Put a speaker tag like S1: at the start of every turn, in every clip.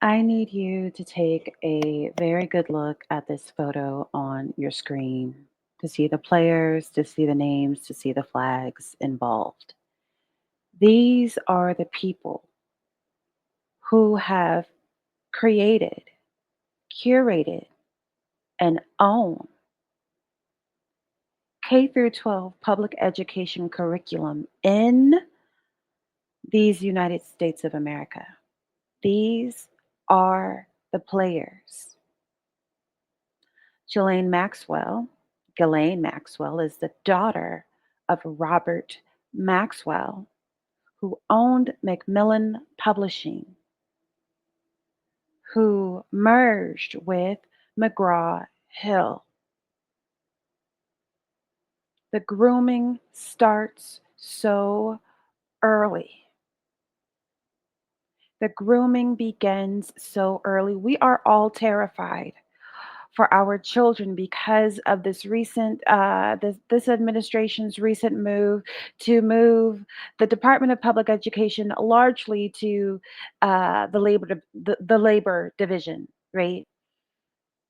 S1: I need you to take a very good look at this photo on your screen to see the players, to see the names, to see the flags involved. These are the people who have created, curated, and own K through 12 public education curriculum in these United States of America. These are the players. Ghislaine Maxwell, Ghislaine Maxwell is the daughter of Robert Maxwell, who owned Macmillan Publishing, who merged with mcgraw-hill. The grooming starts so early. The grooming begins so early. We are all terrified for our children because of this administration's recent move to move the Department of Public Education largely to the labor division, right?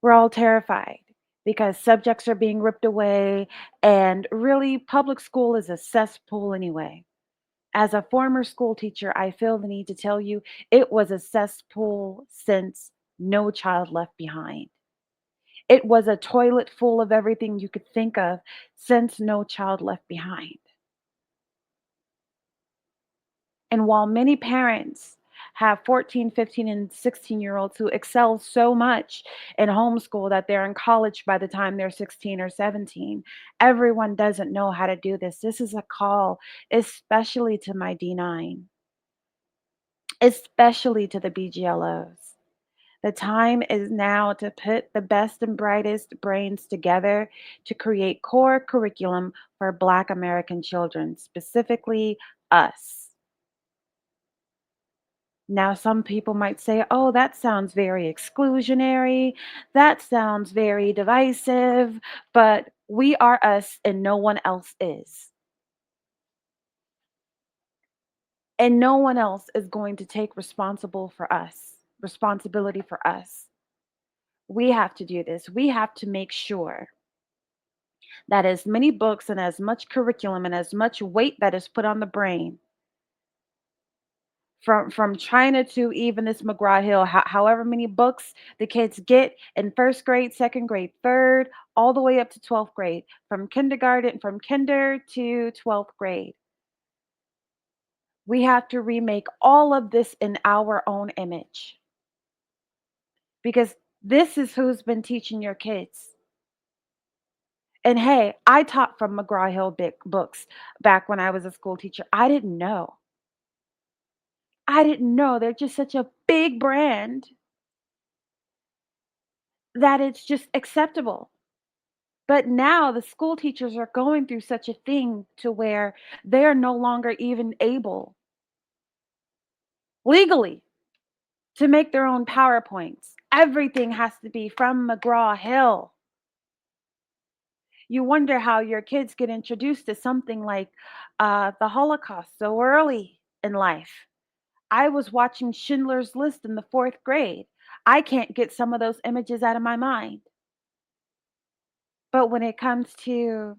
S1: We're all terrified because subjects are being ripped away, and really, public school is a cesspool anyway. As a former school teacher, I feel the need to tell you it was a cesspool since No Child Left Behind. It was a toilet full of everything you could think of since No Child Left Behind. And while many parents have 14, 15, and 16-year-olds who excel so much in homeschool that they're in college by the time they're 16 or 17, everyone doesn't know how to do this. This is a call, especially to my D9, especially to the BGLOs. The time is now to put the best and brightest brains together to create core curriculum for Black American children, specifically us. Now, some people might say, oh, that sounds very exclusionary. That sounds very divisive, but we are us and no one else is. And no one else is going to take responsibility for us. We have to do this. We have to make sure that as many books and as much curriculum and as much weight that is put on the brain from China to even this McGraw-Hill, however many books the kids get in first grade, second grade, third, all the way up to 12th grade, from kinder to 12th grade. We have to remake all of this in our own image because this is who's been teaching your kids. And hey, I taught from McGraw-Hill books back when I was a school teacher. I didn't know. I didn't know they're just such a big brand that it's just acceptable. But now the school teachers are going through such a thing to where they're no longer even able legally to make their own PowerPoints. Everything has to be from McGraw-Hill. You wonder how your kids get introduced to something like the Holocaust so early in life. I was watching Schindler's List in the fourth grade. I can't get some of those images out of my mind. But when it comes to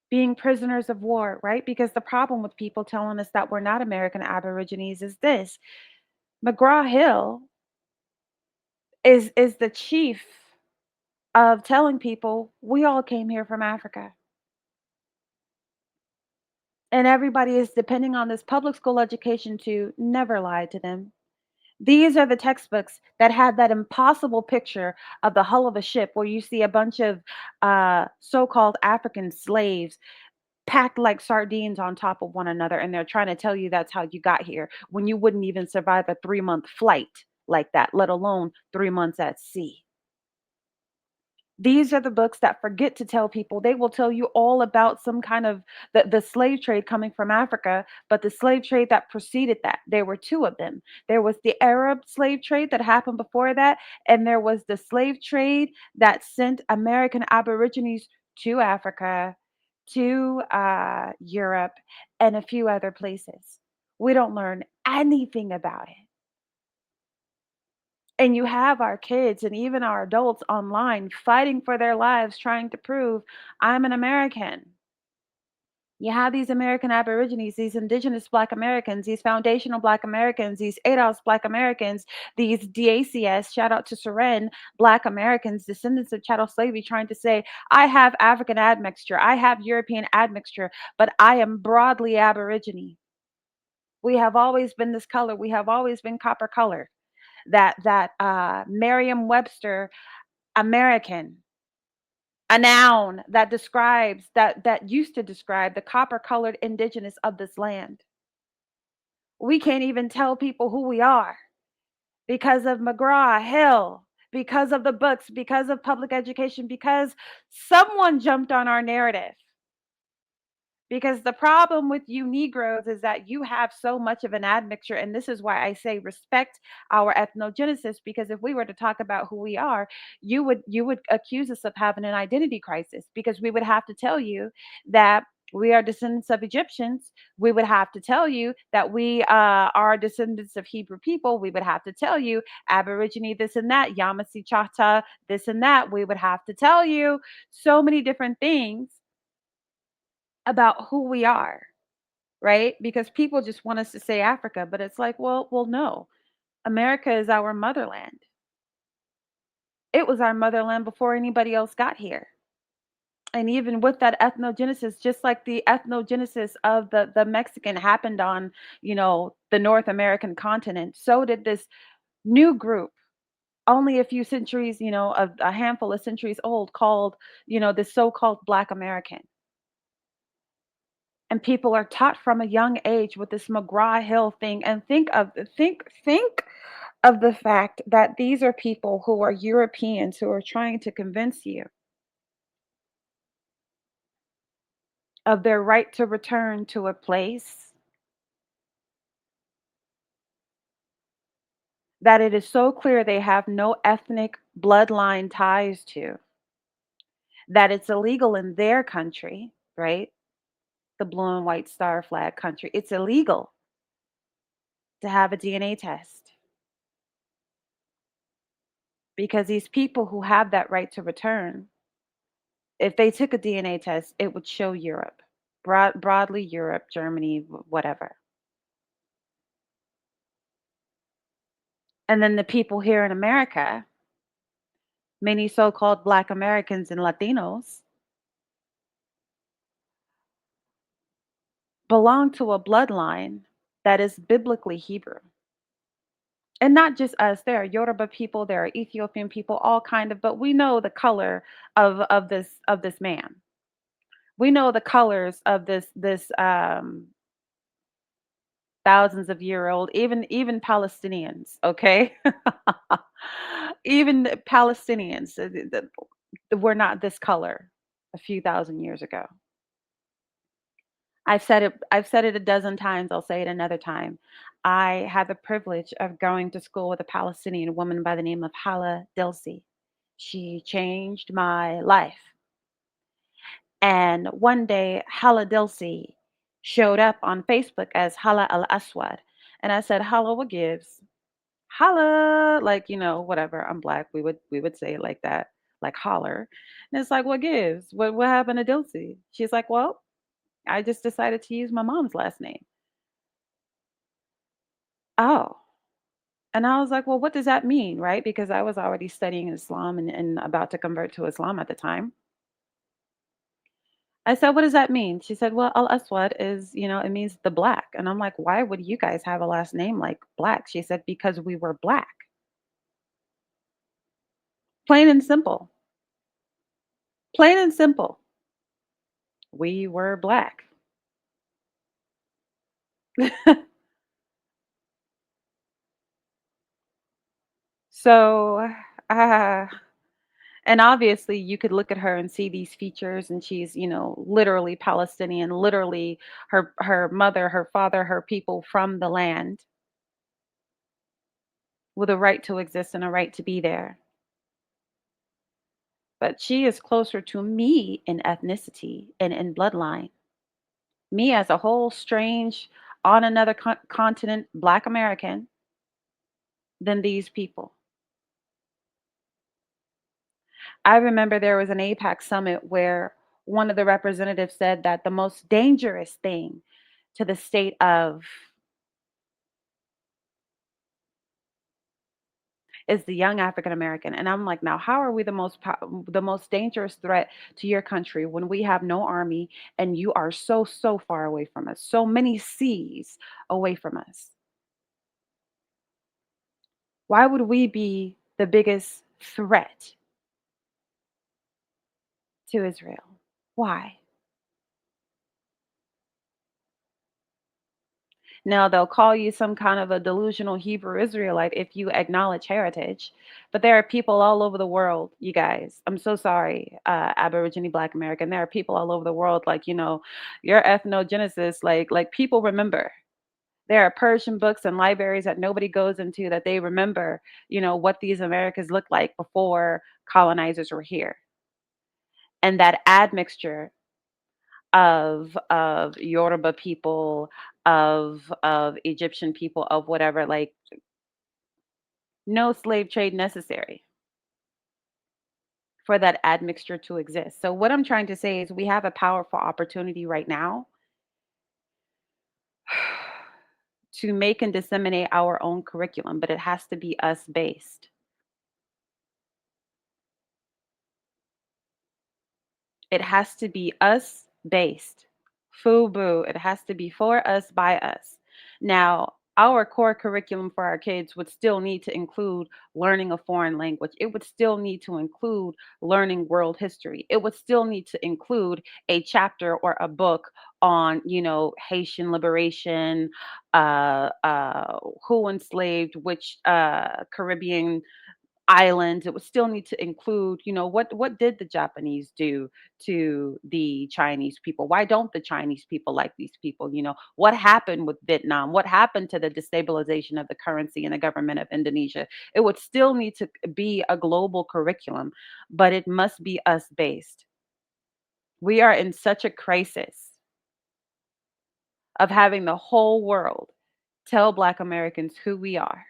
S1: being prisoners of war, right? Because the problem with people telling us that we're not American Aborigines is this: McGraw Hill is the chief of telling people we all came here from Africa. And everybody is depending on this public school education to never lie to them. These are the textbooks that had that impossible picture of the hull of a ship where you see a bunch of so-called African slaves packed like sardines on top of one another, and they're trying to tell you that's how you got here when you wouldn't even survive a 3-month flight like that, let alone 3 months at sea. These are the books that forget to tell people. They will tell you all about some kind of the slave trade coming from Africa, but the slave trade that preceded that, there were two of them. There was the Arab slave trade that happened before that, and there was the slave trade that sent American Aborigines to Africa, to Europe, and a few other places. We don't learn anything about it. And you have our kids and even our adults online fighting for their lives trying to prove I'm an American. You have these American Aborigines, these indigenous Black Americans, these foundational Black Americans, these ADOS Black Americans, these DACS, shout out to Seren, Black Americans, descendants of chattel slavery, trying to say, I have African admixture, I have European admixture, but I am broadly Aborigine. We have always been this color. We have always been copper colored. That Merriam-Webster American, a noun that describes that used to describe the copper colored indigenous of this land. We can't even tell people who we are because of mcgraw-hill, because of the books, because of public education, because someone jumped on our narrative. Because the problem with you Negroes is that you have so much of an admixture, and this is why I say respect our ethnogenesis. Because if we were to talk about who we are, you would accuse us of having an identity crisis. Because we would have to tell you that we are descendants of Egyptians. We would have to tell you that we are descendants of Hebrew people. We would have to tell you Aborigine, this and that, Yamasee Chata, this and that. We would have to tell you so many different things about who we are, right? Because people just want us to say Africa, but it's like, well, no. America is our motherland. It was our motherland before anybody else got here. And even with that ethnogenesis, just like the ethnogenesis of the Mexican happened on, the North American continent, so did this new group, only a few centuries, a handful of centuries old, called, the so-called Black American. And people are taught from a young age with this mcgraw-hill thing, and think of the fact that these are people who are Europeans who are trying to convince you of their right to return to a place that it is so clear they have no ethnic bloodline ties to, that it's illegal in their country, right? The blue and white star flag country. It's illegal to have a DNA test because these people who have that right to return, if they took a DNA test, it would show Europe, broadly Europe, Germany, whatever. And then the people here in America, many so-called Black Americans and Latinos, belong to a bloodline that is biblically Hebrew. And not just us, there are Yoruba people, there are Ethiopian people, all kind of, but we know the color of this man. We know the colors of this thousands of year old, even Palestinians, okay? Even Palestinians were not this color a few thousand years ago. I've said it a dozen times, I'll say it another time. I had the privilege of going to school with a Palestinian woman by the name of Hala Dilsi. She changed my life. And one day, Hala Dilsi showed up on Facebook as Hala Al Aswad. And I said, Hala, what gives? Holla, like, whatever. I'm black. We would say it like that, like holler. And it's like, what gives? What happened to Dilsey? She's like, well, I just decided to use my mom's last name. Oh. And I was like, well, what does that mean? Right? Because I was already studying Islam and about to convert to Islam at the time. I said, what does that mean? She said, well, Al Aswad is, it means the black. And I'm like, why would you guys have a last name like black? She said, because we were black. Plain and simple. Plain and simple. We were black. So, uh, and obviously you could look at her and see these features, and she's, literally Palestinian, literally her mother, her father, her people from the land with a right to exist and a right to be there. But she is closer to me in ethnicity and in bloodline. Me as a whole strange on another continent Black American than these people. I remember there was an APAC summit where one of the representatives said that the most dangerous thing to the state of is the young African American. And I'm like, now how are we the most dangerous threat to your country when we have no army and you are so far away from us, so many seas away from us? Why would we be the biggest threat to Israel? Why? Now, they'll call you some kind of a delusional Hebrew Israelite if you acknowledge heritage, but there are people all over the world, you guys. I'm so sorry, Aborigine Black American. There are people all over the world, like, your ethnogenesis, like people remember. There are Persian books and libraries that nobody goes into that they remember, what these Americas looked like before colonizers were here. And that admixture of Yoruba people, of Egyptian people, of whatever, like no slave trade necessary for that admixture to exist. So what I'm trying to say is we have a powerful opportunity right now to make and disseminate our own curriculum, but it has to be us based. It has to be us based. FUBU. It has to be for us, by us. Now, our core curriculum for our kids would still need to include learning a foreign language. It would still need to include learning world history. It would still need to include a chapter or a book on, Haitian liberation, who enslaved which Caribbean islands. It would still need to include, what did the Japanese do to the Chinese people? Why don't the Chinese people like these people? What happened with Vietnam? What happened to the destabilization of the currency and the government of Indonesia? It would still need to be a global curriculum, but it must be us based. We are in such a crisis of having the whole world tell Black Americans who we are,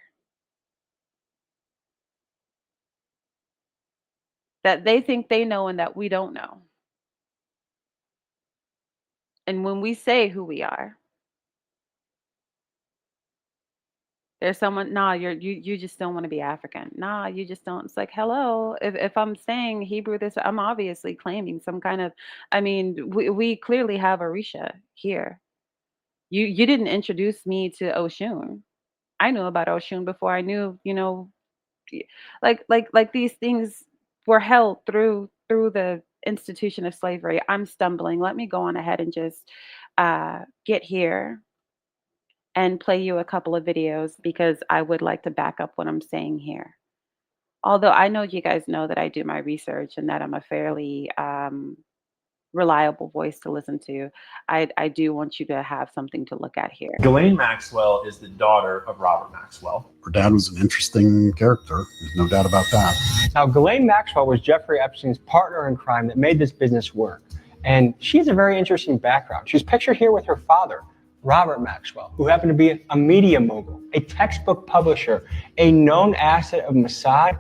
S1: that they think they know and that we don't know. And when we say who we are, there's someone, "Nah, you just don't wanna be African. Nah, you just don't." It's like, "Hello, if I'm saying Hebrew this, I'm obviously claiming some kind of." I mean, we clearly have Orisha here. You didn't introduce me to Oshun. I knew about Oshun before I knew, y like these things were held through the institution of slavery. I'm stumbling. Let me go on ahead and just, get here and play you a couple of videos because I would like to back up what I'm saying here. Although I know you guys know that I do my research and that I'm a fairly reliable voice to listen to, I do want you to have something to look at here.
S2: Ghislaine Maxwell is the daughter of Robert Maxwell.
S3: Her dad was an interesting character. There's no doubt about that.
S4: Now, Ghislaine Maxwell was Jeffrey Epstein's partner in crime that made this business work. And she has a very interesting background. She's pictured here with her father, Robert Maxwell, who happened to be a media mogul, a textbook publisher, a known asset of Mossad,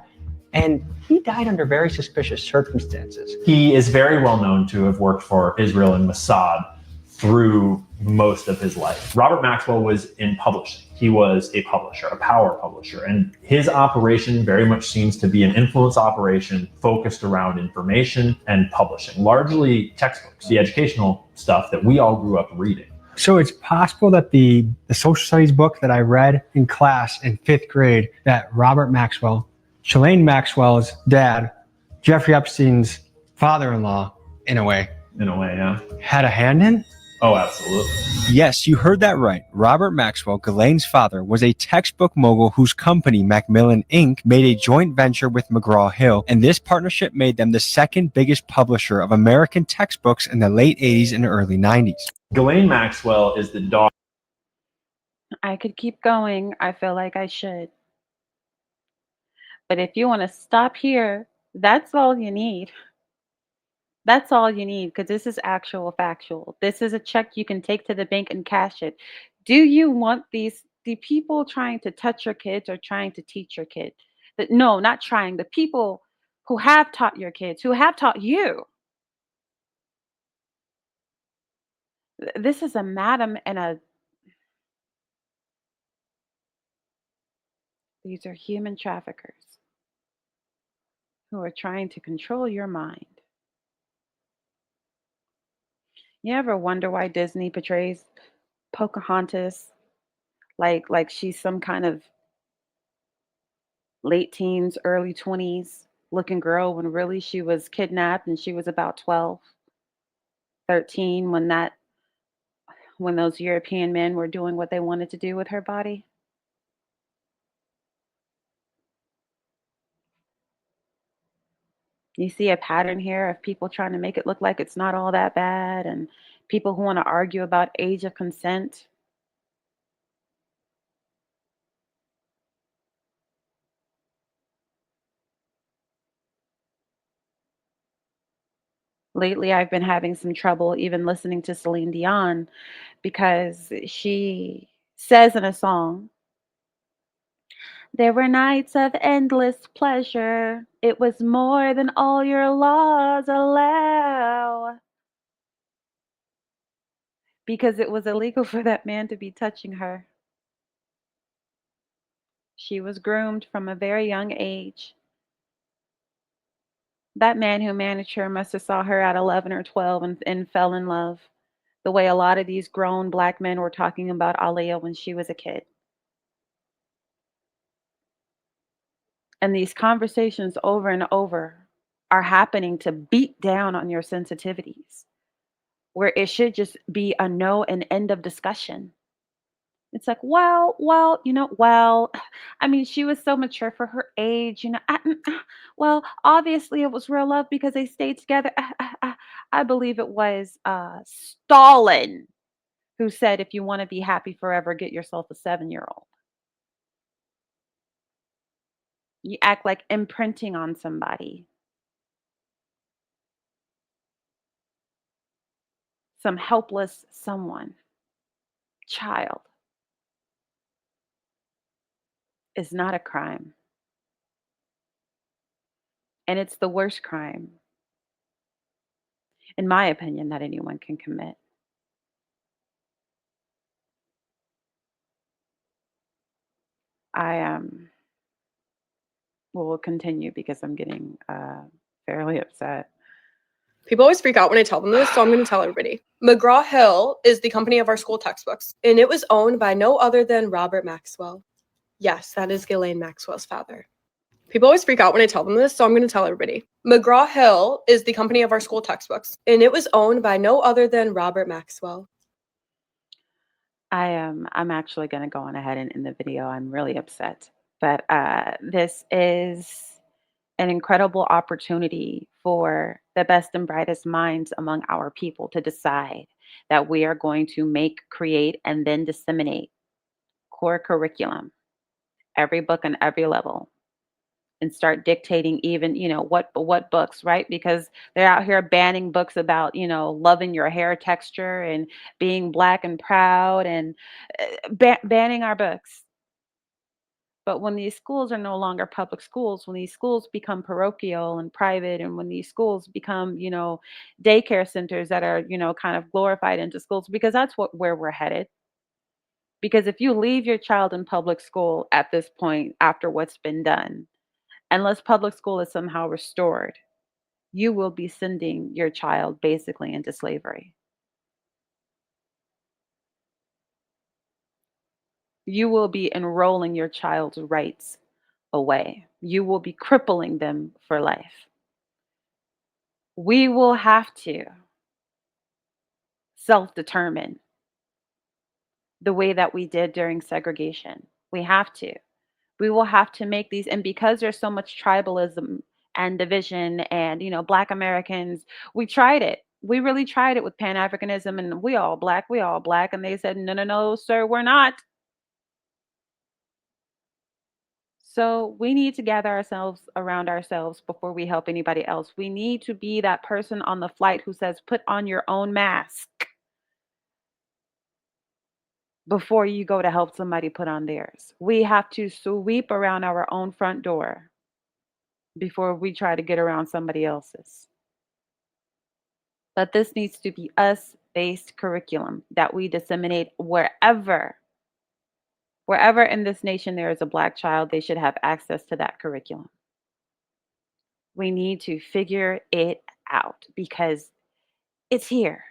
S4: and he died under very suspicious circumstances.
S2: He is very well known to have worked for Israel and Mossad through most of his life. Robert Maxwell was in publishing. He was a publisher, a power publisher, and his operation very much seems to be an influence operation focused around information and publishing, largely textbooks, the educational stuff that we all grew up reading.
S4: So it's possible that the social studies book that I read in class in 5th grade, that Robert Maxwell, Ghislaine Maxwell's dad, Jeffrey Epstein's father-in-law, in a way,
S2: Yeah.
S4: had a hand in?
S2: Oh, absolutely.
S5: Yes, you heard that right. Robert Maxwell, Ghislaine's father, was a textbook mogul whose company, Macmillan Inc., made a joint venture with McGraw-Hill, and this partnership made them the second biggest publisher of American textbooks in the late 80s and early 90s.
S2: Ghislaine Maxwell is the daughter.
S1: I could keep going. I feel like I should. But if you want to stop here, that's all you need. That's all you need because this is actual factual. This is a check you can take to the bank and cash it. Do you want the people trying to touch your kids or trying to teach your kid? No, not trying. The people who have taught your kids, who have taught you. This is a madam and a these are human traffickers who are trying to control your mind. You ever wonder why Disney portrays Pocahontas like she's some kind of late teens, early 20s looking girl when really she was kidnapped and she was about 12, 13 when those European men were doing what they wanted to do with her body? You see a pattern here of people trying to make it look like it's not all that bad and people who want to argue about age of consent. Lately, I've been having some trouble even listening to Celine Dion because she says in a song, there were nights of endless pleasure. It was more than all your laws allow. Because it was illegal for that man to be touching her. She was groomed from a very young age. That man who managed her must have saw her at 11 or 12 and fell in love, the way a lot of these grown black men were talking about Aaliyah when she was a kid. And these conversations over and over are happening to beat down on your sensitivities, where it should just be a no and end of discussion. It's like, well, I mean, she was so mature for her age, well, obviously it was real love because they stayed together. I believe it was Stalin who said, if you want to be happy forever, get yourself a 7-year-old. You act like imprinting on somebody, some helpless someone, child, is not a crime. And it's the worst crime, in my opinion, that anyone can commit. I will continue because I'm getting fairly upset.
S6: People always freak out when I tell them this, so I'm going to tell everybody. McGraw-Hill is the company of our school textbooks, and it was owned by no other than Robert Maxwell. Yes, that is Ghislaine Maxwell's father. People always freak out when I tell them this, so I'm going to tell everybody. McGraw-Hill is the company of our school textbooks, and it was owned by no other than Robert Maxwell.
S1: I'm actually going to go on ahead and end the video. I'm really upset, but this is an incredible opportunity for the best and brightest minds among our people to decide that we are going to make, create, and then disseminate core curriculum, every book and every level, and start dictating even, what books, right? Because they're out here banning books about, loving your hair texture and being black and proud and banning our books. But when these schools are no longer public schools, when these schools become parochial and private, and when these schools become, daycare centers that are, kind of glorified into schools, because that's where we're headed. Because if you leave your child in public school at this point, after what's been done, unless public school is somehow restored, you will be sending your child basically into slavery. You will be enrolling your child's rights away. You will be crippling them for life. We will have to self determine the way that we did during segregation. We have to. We will have to make these, and because there's so much tribalism and division, and, Black Americans, we tried it. We really tried it with Pan Africanism, and we all black, we all black. And they said, no, no, no, sir, we're not. So we need to gather ourselves around ourselves before we help anybody else. We need to be that person on the flight who says, put on your own mask before you go to help somebody put on theirs. We have to sweep around our own front door before we try to get around somebody else's. But this needs to be us based curriculum that we disseminate wherever in this nation there is a Black child, they should have access to that curriculum. We need to figure it out because it's here.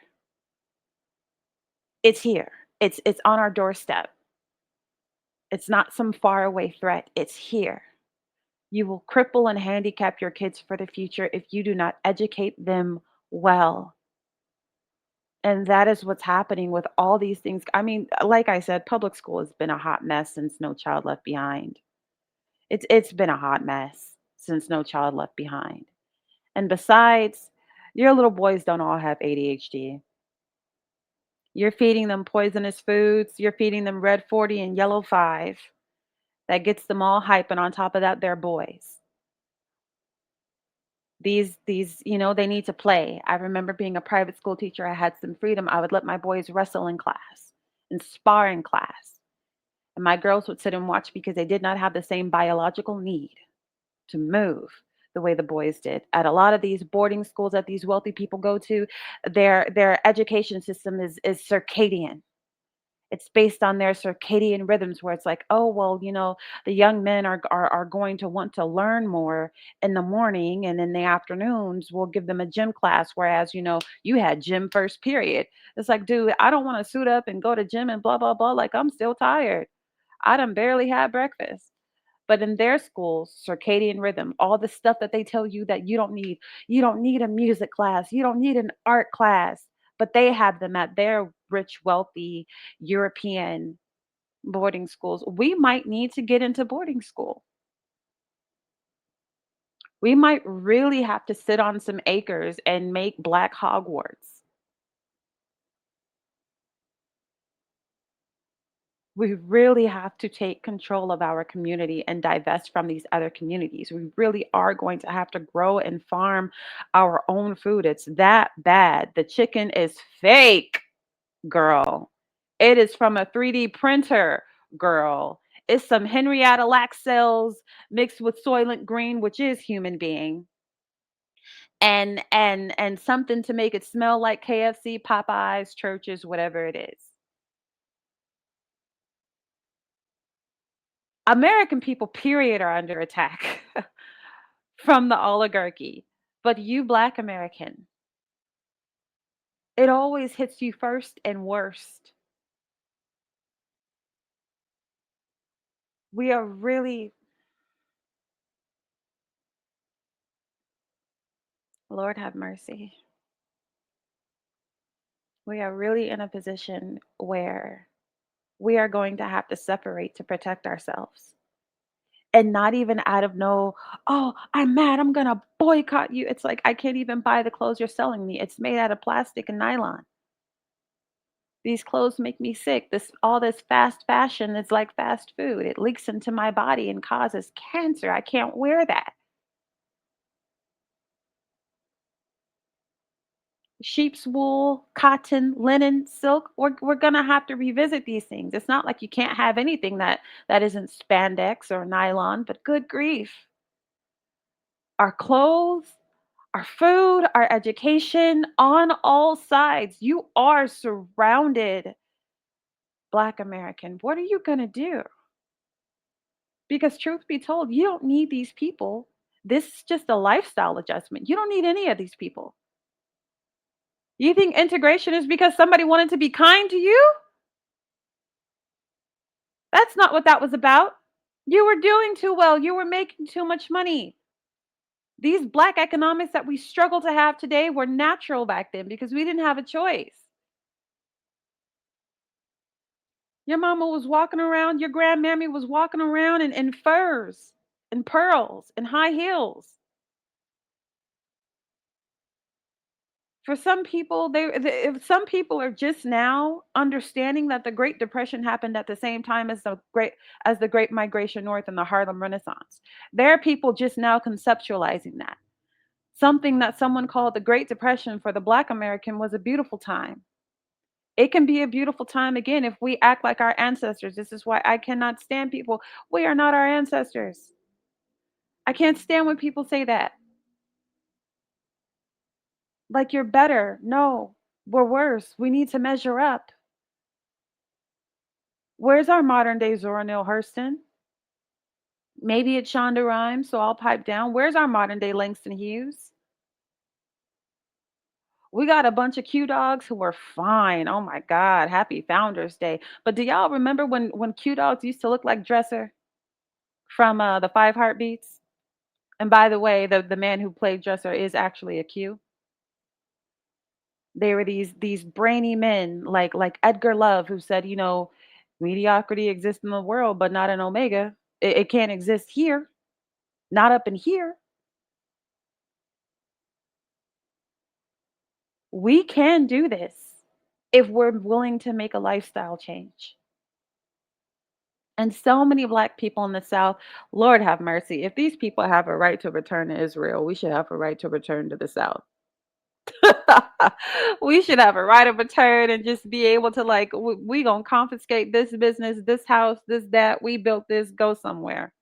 S1: It's here. It's on our doorstep. It's not some faraway threat. It's here. You will cripple and handicap your kids for the future if you do not educate them well. And that is what's happening with all these things. I mean, like I said, public school has been a hot mess since No Child Left Behind. It's been a hot mess since No Child Left Behind. And besides, your little boys don't all have ADHD. You're feeding them poisonous foods, you're feeding them red 40 and yellow 5. That gets them all hype, and on top of that, they're boys. These, they need to play. I remember being a private school teacher, I had some freedom. I would let my boys wrestle in class and spar in class. And my girls would sit and watch because they did not have the same biological need to move the way the boys did. At a lot of these boarding schools that these wealthy people go to, their education system is circadian. It's based on their circadian rhythms where it's like, oh, well, the young men are going to want to learn more in the morning, and in the afternoons we'll give them a gym class, whereas, you had gym first period. It's like, dude, I don't want to suit up and go to gym and blah, blah, blah. Like, I'm still tired. I done barely had breakfast. But in their schools, circadian rhythm, all the stuff that they tell you that you don't need. You don't need a music class. You don't need an art class. But they have them at their rich, wealthy European boarding schools. We might need to get into boarding school. We might really have to sit on some acres and make Black Hogwarts. We really have to take control of our community and divest from these other communities. We really are going to have to grow and farm our own food. It's that bad. The chicken is fake, girl. It is from a 3D printer, girl. It's some Henrietta Lacks cells mixed with Soylent Green, which is human being, and something to make it smell like KFC, Popeyes, churches, whatever it is. American people, period, are under attack from the oligarchy. But you, Black American, it always hits you first and worst. We are really, Lord have mercy, we are really in a position where we are going to have to separate to protect ourselves. And not even out of no, oh, I'm mad, I'm going to boycott you. It's like, I can't even buy the clothes you're selling me. It's made out of plastic and nylon. These clothes make me sick. All this fast fashion is like fast food. It leaks into my body and causes cancer. I can't wear that. Sheep's wool, cotton, linen, silk. We're gonna have to revisit these things. It's not like you can't have anything that isn't spandex or nylon, but good grief. Our clothes, our food, our education, on all sides. You are surrounded, Black American. What are you gonna do? Because truth be told, you don't need these people. This is just a lifestyle adjustment. You don't need any of these people. You think integration is because somebody wanted to be kind to you? That's not what that was about. You were doing too well. You were making too much money. These Black economics that we struggle to have today were natural back then because we didn't have a choice. Your mama was walking around, your grandmammy was walking around in furs and pearls and high heels. For some people, some people are just now understanding that the Great Depression happened at the same time as the Great Migration North and the Harlem Renaissance. There are people just now conceptualizing that. Something that someone called the Great Depression for the Black American was a beautiful time. It can be a beautiful time again if we act like our ancestors. This is why I cannot stand people. We are not our ancestors. I can't stand when people say that. Like you're better. No, we're worse. We need to measure up. Where's our modern day Zora Neale Hurston? Maybe it's Shonda Rhimes, so I'll pipe down. Where's our modern day Langston Hughes? We got a bunch of Q dogs who are fine. Oh my God, happy Founders Day. But do y'all remember when Q dogs used to look like Dresser from the Five Heartbeats? And by the way, the man who played Dresser is actually a Q. They were these brainy men like Edgar Love who said, mediocrity exists in the world, but not in Omega. It can't exist here, not up in here. We can do this if we're willing to make a lifestyle change. And so many Black people in the South, Lord have mercy. If these people have a right to return to Israel, we should have a right to return to the South. We should have a right of return and just be able to, like, we gonna confiscate this business, this house, this, that. We built this, go somewhere.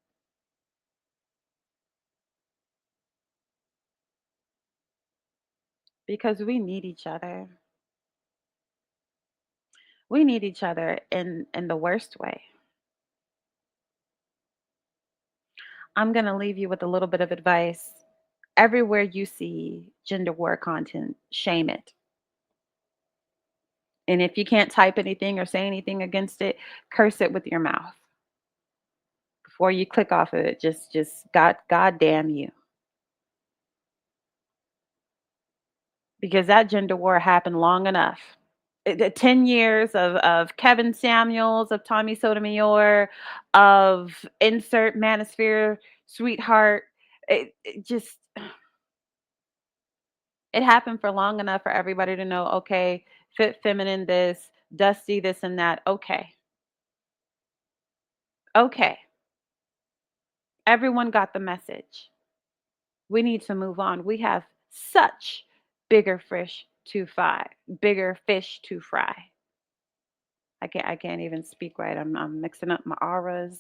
S1: Because we need each other. We need each other in the worst way. I'm gonna leave you with a little bit of advice. Everywhere you see gender war content, shame it. And if you can't type anything or say anything against it, curse it with your mouth. Before you click off of it, just God damn you. Because that gender war happened long enough. 10 years of Kevin Samuels, of Tommy Sotomayor, of insert manosphere sweetheart. It just, it happened for long enough for everybody to know, okay, fit feminine this, dusty this and that. Okay. Okay. Everyone got the message. We need to move on. We have such bigger fish to fry, bigger fish to fry. I can't even speak right. I'm mixing up my auras.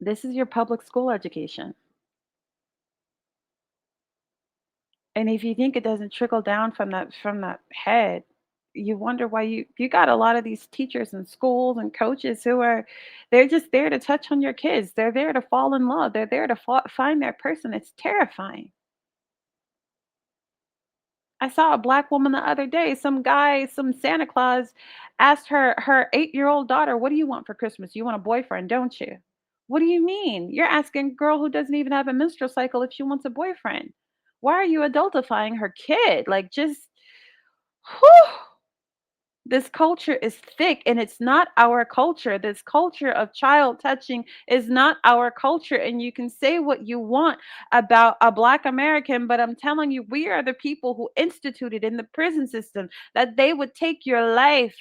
S1: This is your public school education. And if you think it doesn't trickle down from that head, you wonder why you got a lot of these teachers and schools and coaches who are they're just there to touch on your kids. They're there to fall in love. They're there to find their person. It's terrifying. I saw a Black woman the other day. Some guy, some Santa Claus, asked her 8-year-old daughter, "What do you want for Christmas? You want a boyfriend, don't you?" What do you mean? You're asking a girl who doesn't even have a menstrual cycle if she wants a boyfriend. Why are you adultifying her kid? Like, just, whew. This culture is thick and it's not our culture. This culture of child touching is not our culture. And you can say what you want about a Black American, but I'm telling you, we are the people who instituted in the prison system that they would take your life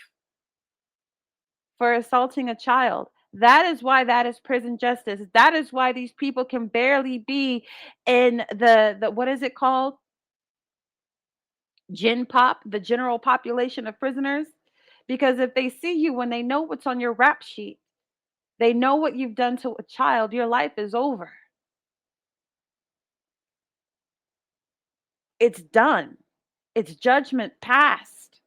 S1: for assaulting a child. That is why that is prison justice. That is why these people can barely be in the what is it called? Gen pop, the general population of prisoners. Because if they see you when they know what's on your rap sheet, they know what you've done to a child, your life is over. It's done. It's judgment passed.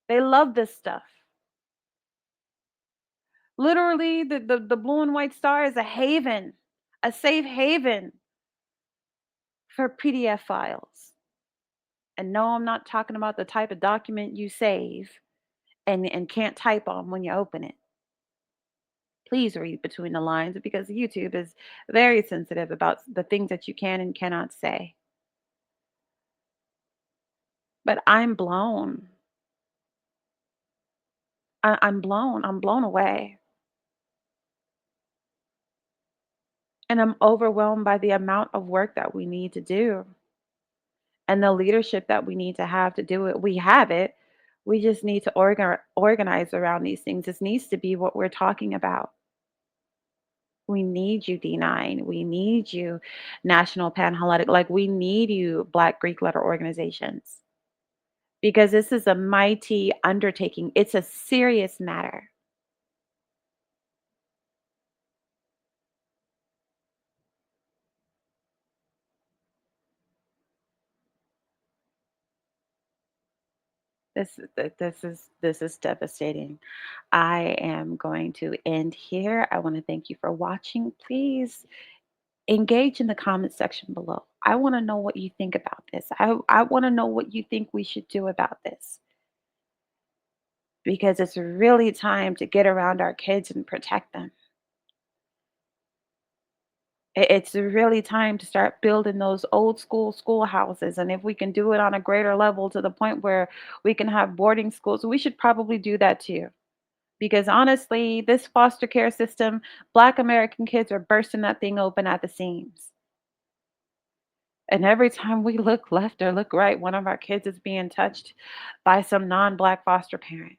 S1: They love this stuff. Literally, the blue and white star is a haven, a safe haven for PDF files. And no, I'm not talking about the type of document you save and can't type on when you open it. Please read between the lines because YouTube is very sensitive about the things that you can and cannot say. But I'm blown. I'm blown. I'm blown away. And I'm overwhelmed by the amount of work that we need to do and the leadership that we need to do it. We have it. We just need to organize around these things. This needs to be what we're talking about. We need you, D9. We need you, National Panhellenic. Like, we need you, Black Greek letter organizations. because this is a mighty undertaking. It's a serious matter. This is devastating. I am going to end here. I want to thank you for watching. Please engage in the comment section below. I want to know what you think about this. I want to know what you think we should do about this, because it's really time to get around our kids and protect them. It's really time to start building those old school schoolhouses. And if we can do it on a greater level to the point where we can have boarding schools, we should probably do that too. Because honestly, this foster care system, Black American kids are bursting that thing open at the seams. And every time we look left or look right, one of our kids is being touched by some non Black foster parent.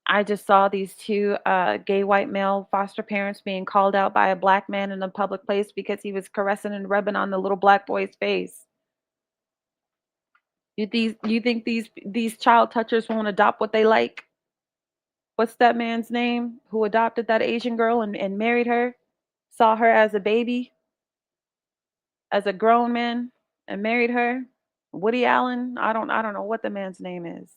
S1: I just saw these two gay white male foster parents being called out by a Black man in a public place because he was caressing and rubbing on the little Black boy's face. You think these child touchers won't adopt what they like? What's that man's name who adopted that Asian girl and married her? Saw her as a baby, as a grown man, and married her. Woody Allen. I don't know what the man's name is.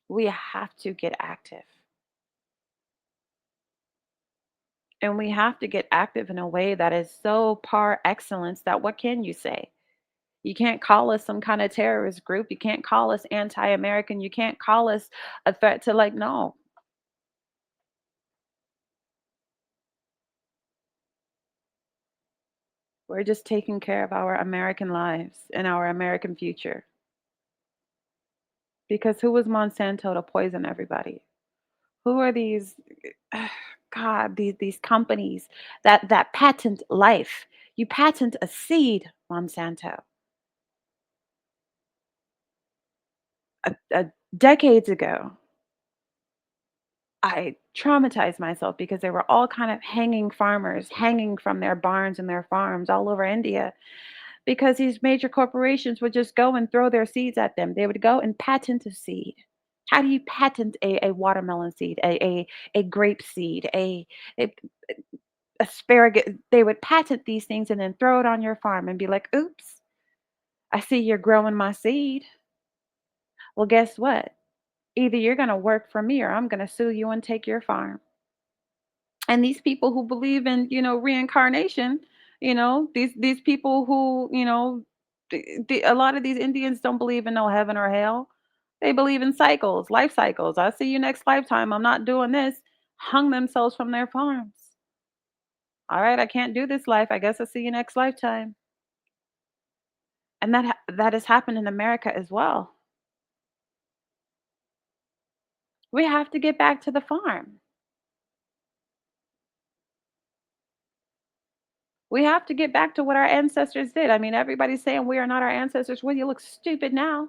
S1: We have to get active. And we have to get active in a way that is so par excellence that what can you say? You can't call us some kind of terrorist group. You can't call us anti American. You can't call us a threat to, like, no. We're just taking care of our American lives and our American future. Because who was Monsanto to poison everybody? Who are these God, these companies that patent life? You patent a seed, Monsanto. Decades ago, I traumatized myself because they were all kind of hanging farmers, hanging from their barns and their farms all over India, because these major corporations would just go and throw their seeds at them. They would go and patent a seed. How do you patent a watermelon seed, a grape seed, a asparagus? They would patent these things and then throw it on your farm and be like, oops, I see you're growing my seed. Well, guess what? Either you're going to work for me or I'm going to sue you and take your farm. And these people who believe in, reincarnation, these people who, a lot of these Indians don't believe in no heaven or hell. They believe in cycles, life cycles. I see you next lifetime. I'm not doing this. Hung themselves from their farms. All right, I can't do this life. I guess I'll see you next lifetime. And that has happened in America as well. We have to get back to the farm. We have to get back to what our ancestors did. I mean, everybody's saying we are not our ancestors. Well, you look stupid now.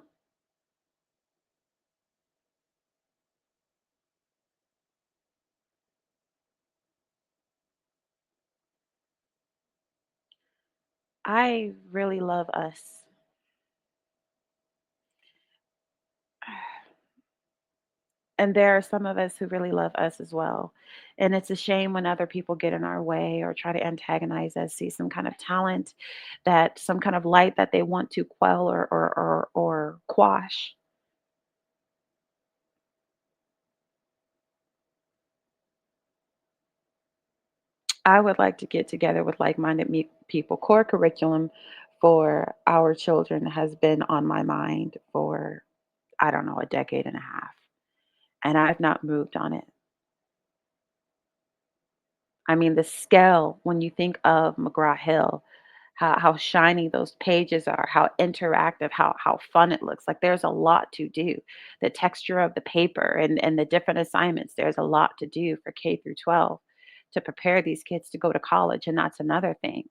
S1: I really love us. And there are some of us who really love us as well. And it's a shame when other people get in our way or try to antagonize us, see some kind of talent, that some kind of light that they want to quell or quash. I would like to get together with like-minded people. Core curriculum for our children has been on my mind for, I don't know, a decade and a half, and I've not moved on it. I mean, the scale, when you think of McGraw-Hill, how shiny those pages are, how interactive, how fun it looks. Like, there's a lot to do. The texture of the paper and the different assignments, there's a lot to do for K through 12 to prepare these kids to go to college. And that's another thing.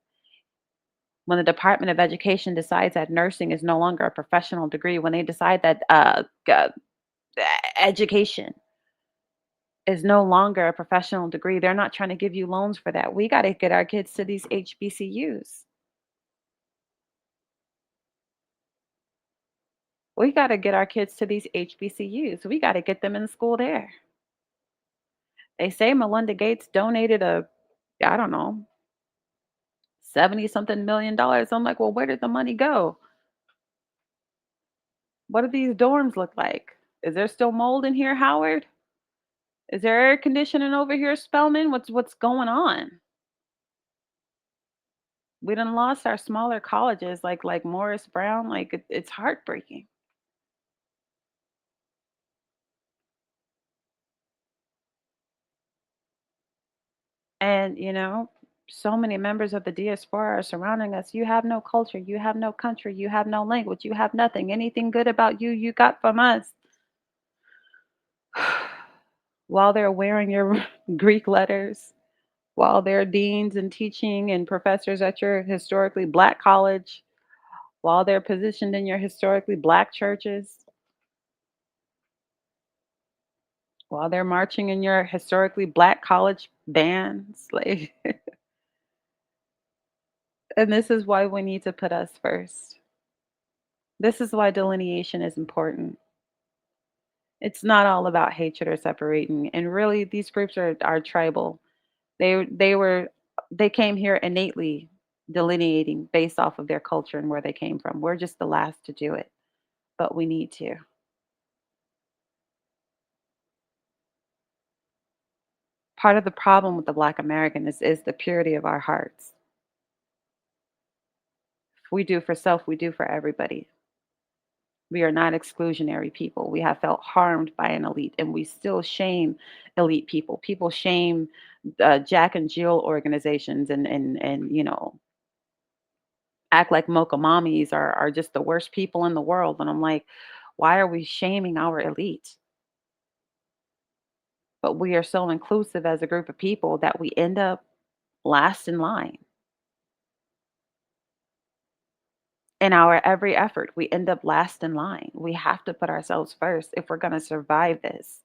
S1: When the Department of Education decides that nursing is no longer a professional degree, when they decide that education is no longer a professional degree, they're not trying to give you loans for that. We got to get our kids to these HBCUs. We got to get our kids to these HBCUs. We got to get them in school there. They say Melinda Gates donated I don't know, 70 something million dollars. I'm like, well, where did the money go? What do these dorms look like? Is there still mold in here, Howard? Is there air conditioning over here, Spellman? What's going on? We done lost our smaller colleges like Morris Brown. Like it's heartbreaking. And so many members of the diaspora are surrounding us. You have no culture, you have no country, you have no language, you have nothing. Anything good about you, you got from us. While they're wearing your Greek letters, while they're deans and teaching and professors at your historically black college, while they're positioned in your historically black churches, while they're marching in your historically black college bands, like, and this is why we need to put us first. This is why delineation is important. It's not all about hatred or separating. And really, these groups are tribal. They came here innately delineating based off of their culture and where they came from. We're just the last to do it, but we need to. Part of the problem with the Black American is the purity of our hearts. If we do for self, we do for everybody. We are not exclusionary people. We have felt harmed by an elite, and we still shame elite people. People shame Jack and Jill organizations, and act like mocha mommies are just the worst people in the world. And I'm like, why are we shaming our elite? But we are so inclusive as a group of people that we end up last in line. In our every effort, we end up last in line. We have to put ourselves first if we're going to survive this.